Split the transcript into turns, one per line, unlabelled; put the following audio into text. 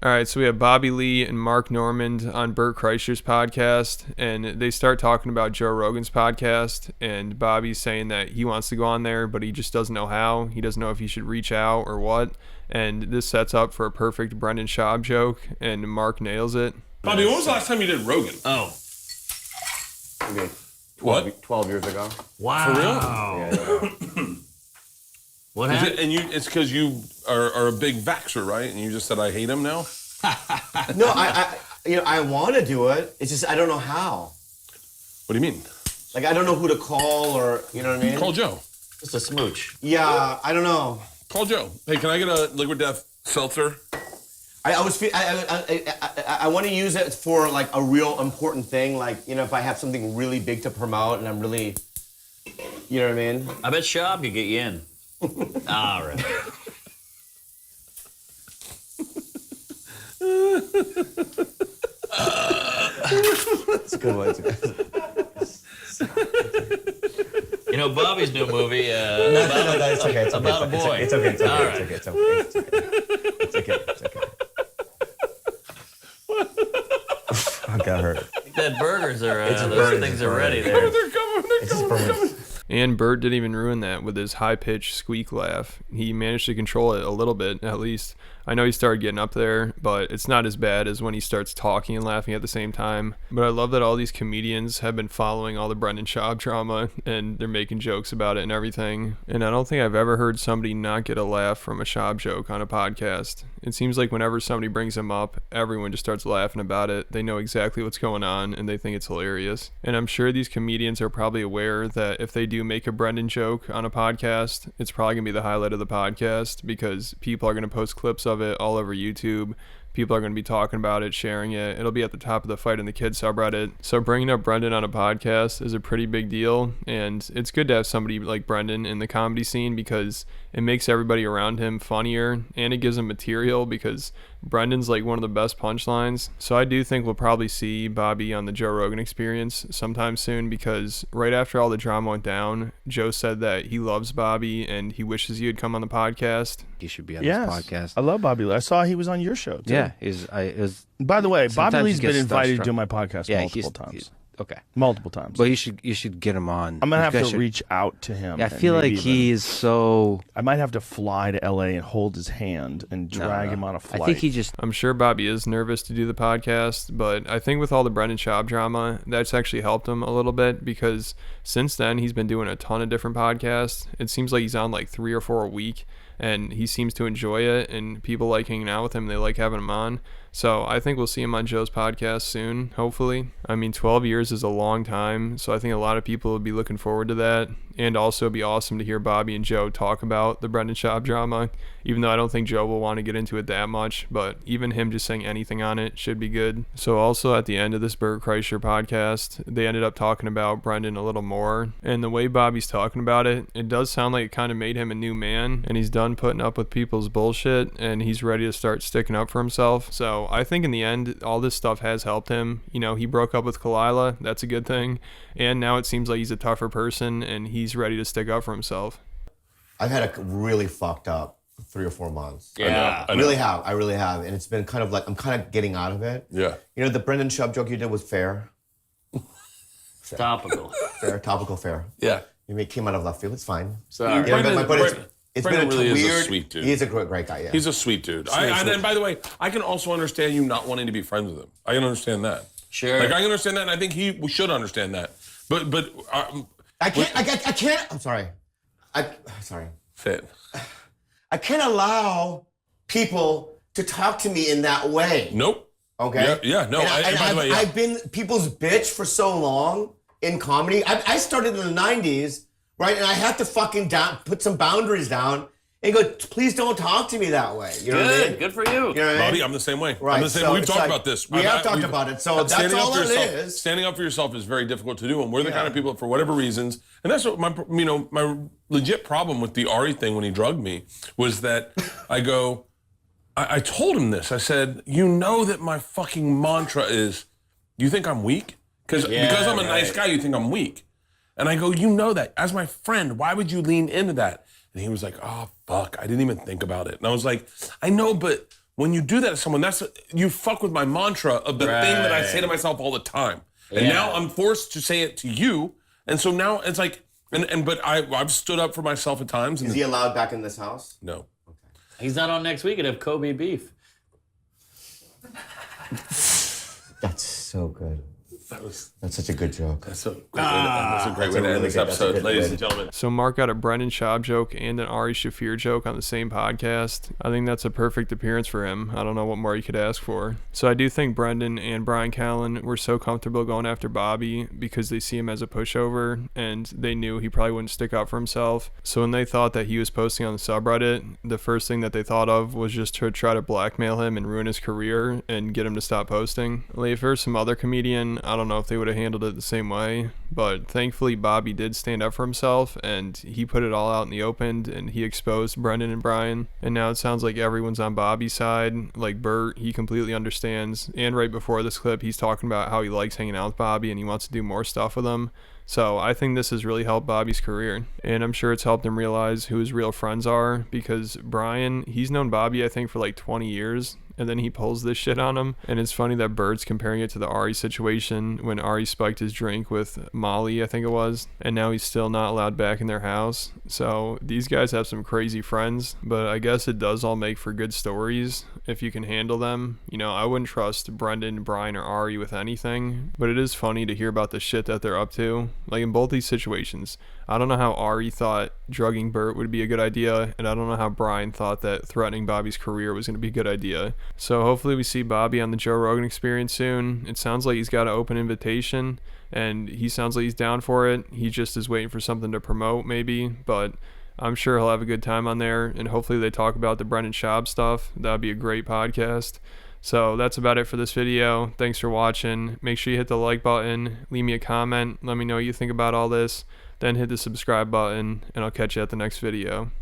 All right, so we have Bobby Lee and Mark Normand on Bert Kreischer's podcast, and they start talking about Joe Rogan's podcast, and Bobby's saying that he wants to go on there, but he just doesn't know how. He doesn't know if he should reach out or what, and this sets up for a perfect Brendan Schaub joke, and Mark nails it.
Bobby, when was the last time you did Rogan?
Oh.
Okay. 12 years ago.
Wow.
For real?
Yeah.
What happened?
It's because you are a big vaxxer, right? And you just said I hate him now?
No, I want to do it. It's just I don't know how.
What do you mean?
Like I don't know who to call or you know what I mean.
Call Joe.
Just a smooch.
Yeah, I don't know.
Call Joe. Hey, can I get a liquid death seltzer?
I want to use it for like a real important thing, like if I have something really big to promote and I'm really, you know what I mean.
I bet Schaub could get you in. All right.
It's a good one.
Bobby's new movie
It's okay.
about a boy.
It's okay.
All right.
It's okay. I got hurt.
That burgers are, those things are ready there.
They're coming.
And Bert didn't even ruin that with his high-pitched squeak laugh. He managed to control it a little bit, at least. I know he started getting up there, but it's not as bad as when he starts talking and laughing at the same time. But I love that all these comedians have been following all the Brendan Schaub drama, and they're making jokes about it and everything. And I don't think I've ever heard somebody not get a laugh from a Schaub joke on a podcast. It seems like whenever somebody brings him up, everyone just starts laughing about it. They know exactly what's going on, and they think it's hilarious. And I'm sure these comedians are probably aware that if they do make a Brendan joke on a podcast, it's probably going to be the highlight of the podcast because people are going to post clips of it all over YouTube. People are going to be talking about it, sharing it. It'll be at the top of the Fight in the Kids subreddit. So bringing up Brendan on a podcast is a pretty big deal. And it's good to have somebody like Brendan in the comedy scene because it makes everybody around him funnier and it gives him material because Brendan's like one of the best punchlines. So I do think we'll probably see Bobby on the Joe Rogan Experience sometime soon because right after all the drama went down, Joe said that he loves Bobby and he wishes he would come on the podcast.
He should be on this podcast.
I love Bobby Lee. I saw he was on your show, too.
Yeah.
By the way, Bobby
sometimes
Lee's
he gets
been invited to
starstruck.
do my podcast multiple times.
Okay.
Multiple times.
Well, you should get him on.
I'm going to have to reach out to him.
I feel like he is so...
I might have to fly to L.A. and hold his hand and drag him on a flight.
I think he just...
I'm sure Bobby is nervous to do the podcast, but I think with all the Brendan Schaub drama, that's actually helped him a little bit because since then, he's been doing a ton of different podcasts. It seems like he's on like 3 or 4 a week, and he seems to enjoy it, and people like hanging out with him. They like having him on. So I think we'll see him on Joe's podcast soon, hopefully. I mean, 12 years is a long time, so I think a lot of people will be looking forward to that. And also it'd be awesome to hear Bobby and Joe talk about the Brendan Schaub drama, even though I don't think Joe will want to get into it that much, but even him just saying anything on it should be good. So also at the end of this Bert Kreischer podcast, they ended up talking about Brendan a little more, and the way Bobby's talking about it, it does sound like it kind of made him a new man, and he's done putting up with people's bullshit, and he's ready to start sticking up for himself. So I think in the end, all this stuff has helped him. He broke up with Kalila, that's a good thing, and now it seems like he's a tougher person, and he's ready to stick up for himself.
I've had a really fucked up 3 or 4 months.
Yeah.
I really have. And it's been kind of like, I'm kind of getting out of it.
Yeah.
The Brendan Schaub joke you did was fair.
Topical.
Fair, topical, fair.
Yeah.
You came out of left field, it's fine.
Sorry.
Yeah,
Brendan-
but it's been
Brendan really is a
weird.
sweet dude.
He's a great guy, yeah.
He's a sweet dude. And by the way, I can also understand you not wanting to be friends with him. I can understand that.
Sure.
Like I can understand that, and I think we should understand that. But
I can't. I'm sorry. Sorry.
Say it.
I can't allow people to talk to me in that way.
Nope.
Okay.
Yeah. No.
And
by the way, yeah.
I've been people's bitch for so long in comedy. I started in the '90s, right? And I had to fucking put some boundaries down and go, please don't talk to me that way. You know what I mean?
Good for you.
You know what I mean?
Bobby, I'm the same way.
Right,
I'm the same.
so
We've
it's
talked
like-
about this.
we have talked about it, so that's
standing up
all
for
it
yourself,
is.
Standing up for yourself is very difficult to do, and we're the kind of people, for whatever reasons, and that's what my legit problem with the Ari thing when he drugged me was that I told him this. I said, that my fucking mantra is, you think I'm weak? Because I'm a nice guy, you think I'm weak. And I go, that. As my friend, why would you lean into that? And he was like, oh, fuck, I didn't even think about it. And I was like, I know, but when you do that to someone, you fuck with my mantra of the thing that I say to myself all the time. And now I'm forced to say it to you. And so now it's like, but I've stood up for myself at times.
Is he allowed back in this house?
No.
He's not on next week and have Kobe beef.
That's so good. That's such a good joke.
That's a great way to end this episode, ladies and gentlemen.
So Mark got a Brendan Schaub joke and an Ari Shaffir joke on the same podcast. I think that's a perfect appearance for him. I don't know what more you could ask for. So I do think Brendan and Brian Callen were so comfortable going after Bobby because they see him as a pushover and they knew he probably wouldn't stick up for himself. So when they thought that he was posting on the subreddit, the first thing that they thought of was just to try to blackmail him and ruin his career and get him to stop posting. Like if there's some other comedian, I don't know if they would have handled it the same way, but thankfully Bobby did stand up for himself and he put it all out in the open and he exposed Brendan and Brian, and now it sounds like everyone's on Bobby's side. Like Bert, he completely understands, and right before this clip he's talking about how he likes hanging out with Bobby and he wants to do more stuff with him. So I think this has really helped Bobby's career, and I'm sure it's helped him realize who his real friends are, because Brian, he's known Bobby I think for like 20 years, and then he pulls this shit on him. And it's funny that Bert's comparing it to the Ari situation when Ari spiked his drink with Molly, I think it was, and now he's still not allowed back in their house. So these guys have some crazy friends, but I guess it does all make for good stories if you can handle them. You know, I wouldn't trust Brendan, Brian, or Ari with anything, but it is funny to hear about the shit that they're up to. Like in both these situations, I don't know how Ari thought drugging Bert would be a good idea, and I don't know how Brian thought that threatening Bobby's career was going to be a good idea. So hopefully we see Bobby on the Joe Rogan Experience soon. It sounds like he's got an open invitation, and he sounds like he's down for it. He just is waiting for something to promote maybe, but I'm sure he'll have a good time on there, and hopefully they talk about the Brendan Schaub stuff. That would be a great podcast. So that's about it for this video. Thanks for watching. Make sure you hit the like button, leave me a comment, let me know what you think about all this, then hit the subscribe button, and I'll catch you at the next video.